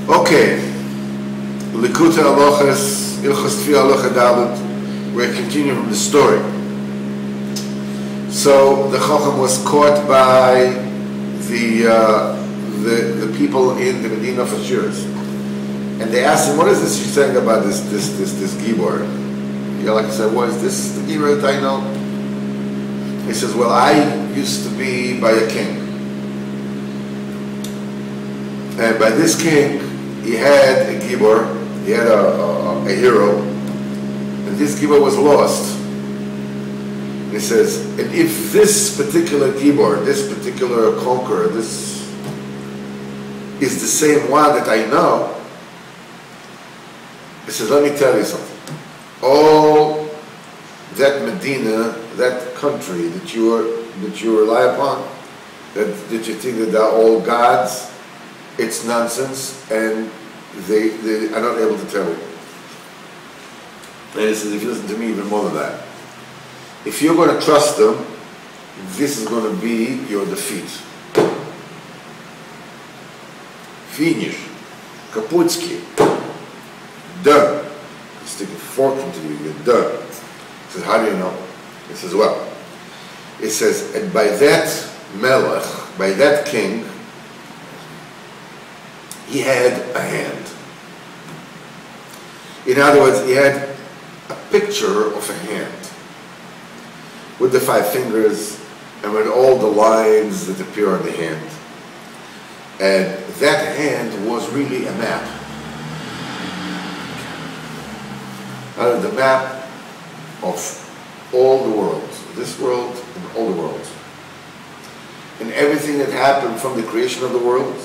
Okay, Likutei Halachos, Ilchos Tefila Halacha Dalet. We're continuing from the story. So the Chacham was caught by the people in the Medina of Assyrians, and they asked him, "What is this you're saying about this Gibor?" Like I said, "What is this the Gibor that I know?" He says, "Well, I used to be by a king, and by this king, he had a Gibor, he had a hero, and this Gibor was lost." He says, "And if this particular Gibor, this particular conqueror, this is the same one that I know," he says, "Let me tell you something. All that Medina, that country that you rely upon, that you think that they're all gods, it's nonsense, and they are not able to tell you." And he says, "If you listen to me, even more than that. If you're going to trust them, this is going to be your defeat. Finish. Kaputski. Done. Stick a fork into you, you're done." He says, "How do you know?" He says, "Well," it says, "and by that melech, by that king, he had a hand." In other words, he had a picture of a hand with the 5 fingers and with all the lines that appear on the hand. And that hand was really a map. The map of all the world, this world and all the worlds. And everything that happened from the creation of the world,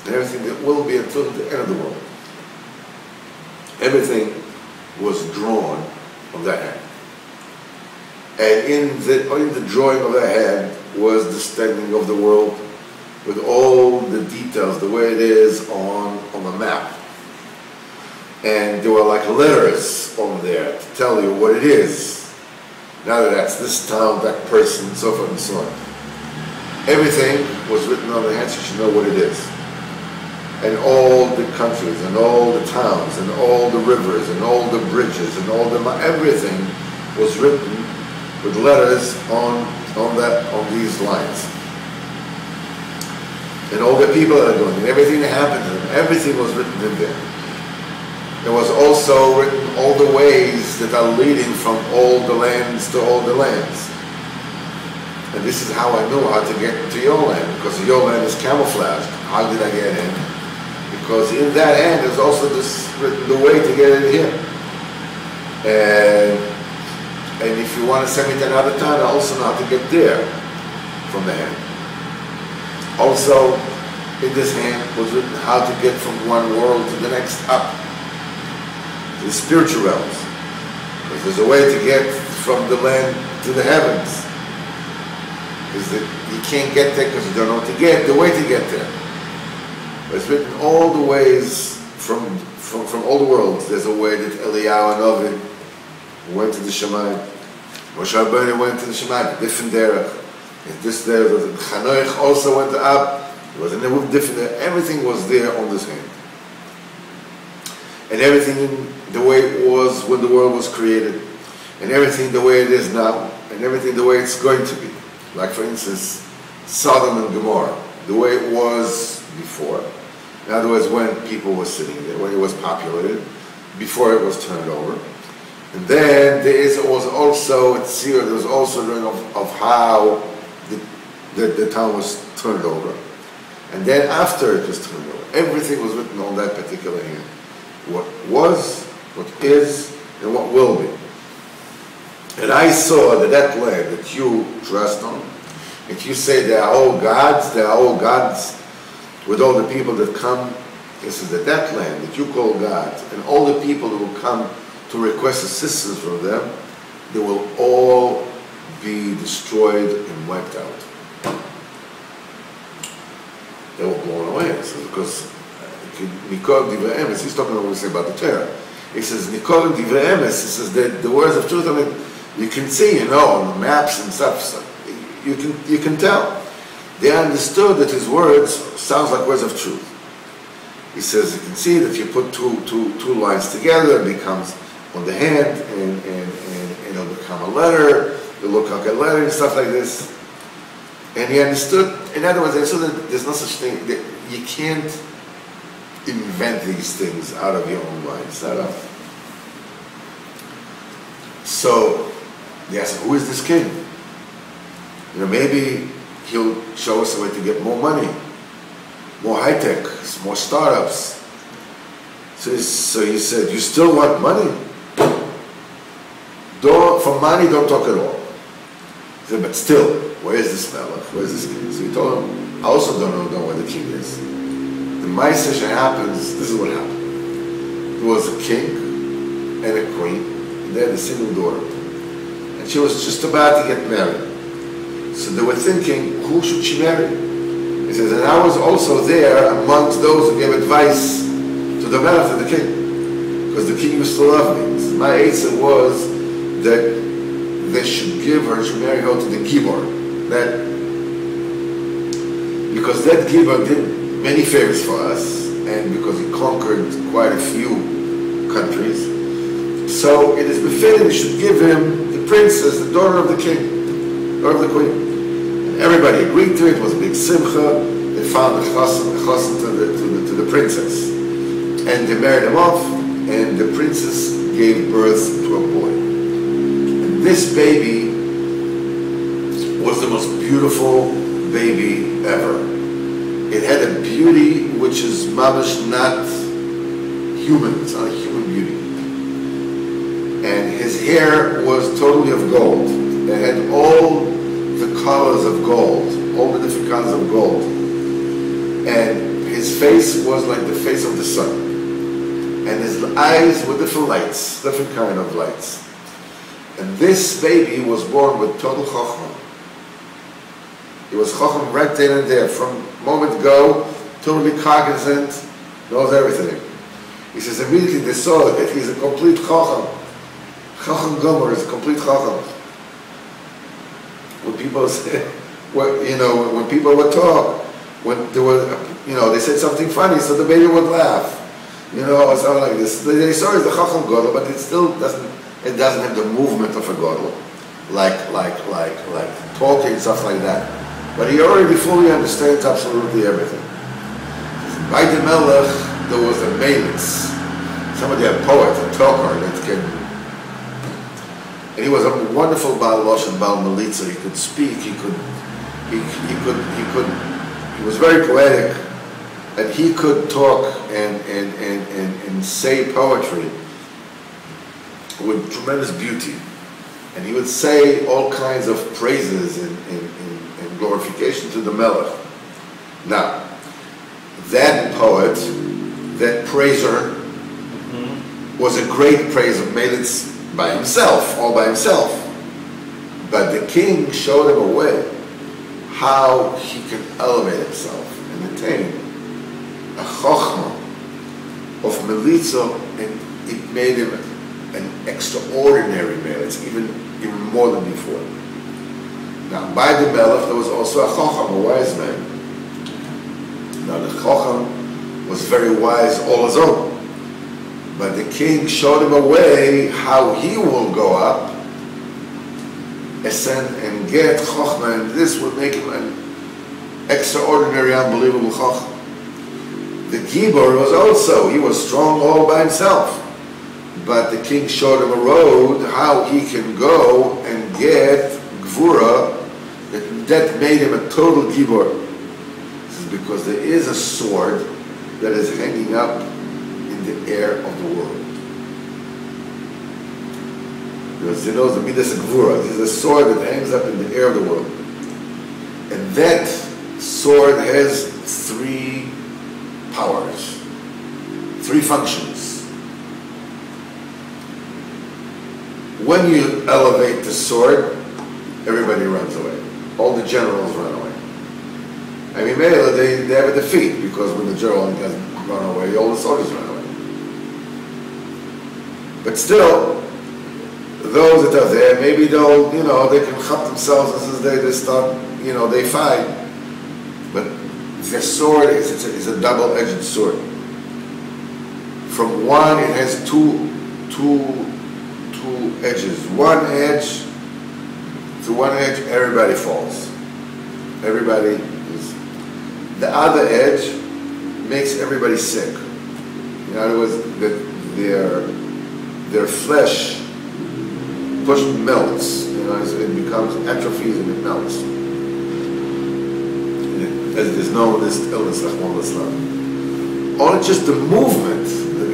and everything that will be until the end of the world. Everything was drawn on that hand. And in the drawing of that hand was the standing of the world with all the details, the way it is on the map. And there were like letters on there to tell you what it is. Now that's this town, that person, so forth and so on. Everything was written on the hand, so you should know what it is. And all the countries, and all the towns, and all the rivers, and all the bridges, and everything was written with letters on these lines. And all the people that are going, and everything that happened to them, everything was written in there. There was also written all the ways that are leading from all the lands to all the lands. And this is how I knew how to get to your land, because your land is camouflaged. How did I get in? Because in that hand there's also this written the way to get in here. And if you want to send me to another town, I also know how to get there from the hand. Also, in this hand was written how to get from one world to the next up. The spiritual realms. Because there's a way to get from the land to the heavens. Because you can't get there because you don't know how to get the way to get there. But it's written all the ways from all the worlds. There's a way that Eliyahu and Ovid went to the Shemayim. Moshe Rabbeinu went to the Shemayim, different derech. This there, Chanoich also went up. It was a different. Everything was there on this hand. And everything the way it was when the world was created, and everything the way it is now, and everything the way it's going to be. Like for instance, Sodom and Gomorrah, the way it was before. In other words, when people were sitting there, when it was populated, before it was turned over. And then there was also a tzir, there was also of how the town was turned over. And then after it was turned over, everything was written on that particular hand. What was, what is, and what will be. And I saw that land that you trust on, that you say they are all gods with all the people that come, this is that land that you call God, and all the people that will come to request assistance from them, they will all be destroyed and wiped out. They were blown away. Because Nikor Divrei Emes, he's talking obviously about the Torah. He says, Nikor Divrei Emes, he says that the words of truth, I mean, you can see, on the maps and stuff, so you can tell. They understood that his words sounds like words of truth. He says you can see that you put two lines together, it becomes on the hand, and it'll become a letter. It'll look like a letter and stuff like this. And he understood. In other words, he understood that there's no such thing. That you can't invent these things out of your own mind. So they asked, who is this king? You know, maybe he'll show us a way to get more money, more high-tech, more startups. So he said, you still want money? For money, don't talk at all. He said, but still, where is this melech? Where is this king? So he told him, I also don't know where the king is. The Ma'aseh happens, this is what happened. There was a king and a queen, and they had a single daughter. And she was just about to get married. So they were thinking, who should she marry? He says, and I was also there amongst those who gave advice to the melech, to the king. Because the king used to love me. So my answer was that they should marry her to the Gibor. Because that Gibor did many favors for us, and because he conquered quite a few countries. So it is befitting we should give him the princess, the daughter of the king, or of the queen. Everybody agreed to it. It was a big simcha. They found a chassan to the princess. And they married him off, and the princess gave birth to a boy. And this baby was the most beautiful baby ever. It had a beauty which is mamish not human. It's not a human beauty. And his hair was totally of gold. It had all the colors of gold, all the different colors of gold. And his face was like the face of the sun. And his eyes were different lights, different kind of lights. And this baby was born with total chokhmah. He was chokhmah right then and there. From moment go, totally cognizant, knows everything. He says immediately they saw that he's a complete chokhmah. Chokhmah Gomer is a complete chokhmah. When people say, when people would talk, when there were, they said something funny, so the baby would laugh, or something like this. They saw it's the Chacham Gadol, but it still doesn't have the movement of a Gadol, like talking and stuff like that. But he already fully understands absolutely everything. By the Melech, there was a Melitz, somebody, a poet, a talker that can. And he was a wonderful Baal Losh and Baal Melitza. He could speak. He was very poetic, and he could talk and say poetry with tremendous beauty. And he would say all kinds of praises and glorification to the Melech. Now, that poet, that praiser, was a great praiser. Melitz by himself, all by himself. But the king showed him a way how he can elevate himself and attain a chokhmah of melitza, and it made him an extraordinary melitz, even more than before. Now, by the melech, there was also a chokhmah, a wise man. Now, the chokhmah was very wise all his own. But the king showed him a way how he will go up, ascend, and get chokhmah, and this would make him an extraordinary, unbelievable chokhmah. The Gibor was also, he was strong all by himself. But the king showed him a road how he can go and get gvura, that made him a total Gibor. This is because there is a sword that is hanging up the air of the world. Because the Midas Gvura, this is a sword that hangs up in the air of the world. And that sword has three powers, three functions. When you elevate the sword, everybody runs away. All the generals run away. I mean, they have a defeat, because when the general doesn't run away, all the soldiers run away. But still, those that are there, maybe they'll, they can cut themselves as they start, they fight. But the sword is a double-edged sword. from one, it has two edges. One edge, to one edge, everybody falls. Everybody is. The other edge makes everybody sick. In other words, their flesh melts. It becomes atrophies and it melts. As it is known, this illness, Rahman Islam. Only just the movement,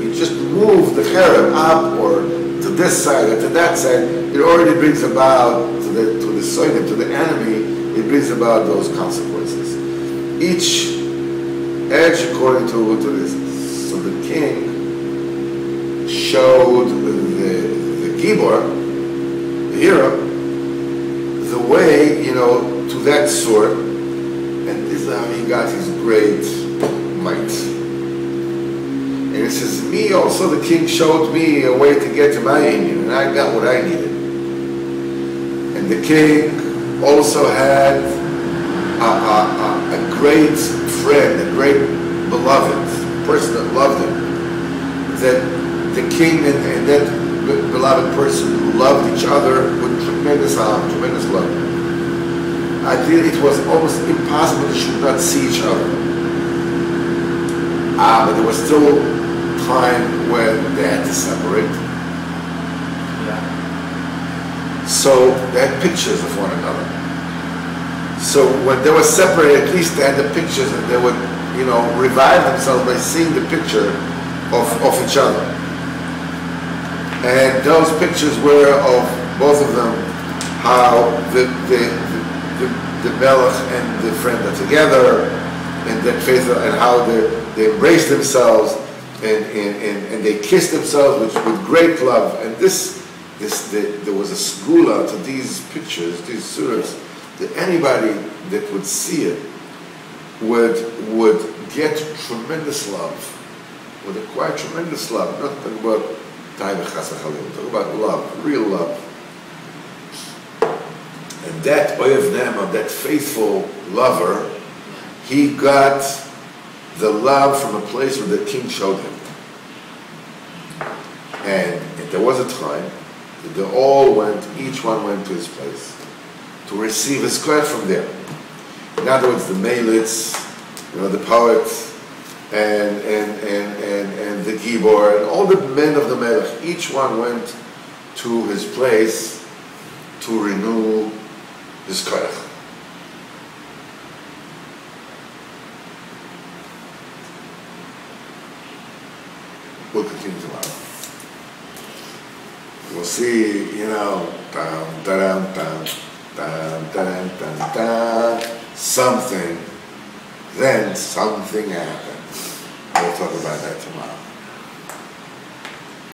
you just move the cherub up or to this side or to that side, it already brings about to the soidim, to the enemy, it brings about those consequences. Each edge according to this. So the king showed the Gibor, the hero, the way, to that sword, and this is how he got his great might. And it says, me also, the king showed me a way to get to my union, and I got what I needed. And the king also had a great friend, a great beloved, person that loved him. That the king and that beloved person who loved each other with tremendous love, tremendous love. I think it was almost impossible they should not see each other. But there was still time when they had to separate. Yeah. So they had pictures of one another. So when they were separated, at least they had the pictures and they would, revive themselves by seeing the picture of each other. And those pictures were of both of them, how the Melech and the friend are together, and that faith, and how they embraced themselves, and they kissed themselves with great love. And there was a segula to these pictures, these surahs, that anybody that would see it would get tremendous love, would acquire tremendous love. Not talking about time chas v'chalim, talk about love, real love. And that oyev nema, that faithful lover, he got the love from a place where the king showed him. And there was a time that they all went, each one went to his place to receive his credit from there. In other words, the Melitz, the poet, and the Gibor, and all the men of the Melech, each one went to his place to renew his koyach. We'll continue tomorrow. We'll see, something, then something happened. We'll talk about that tomorrow.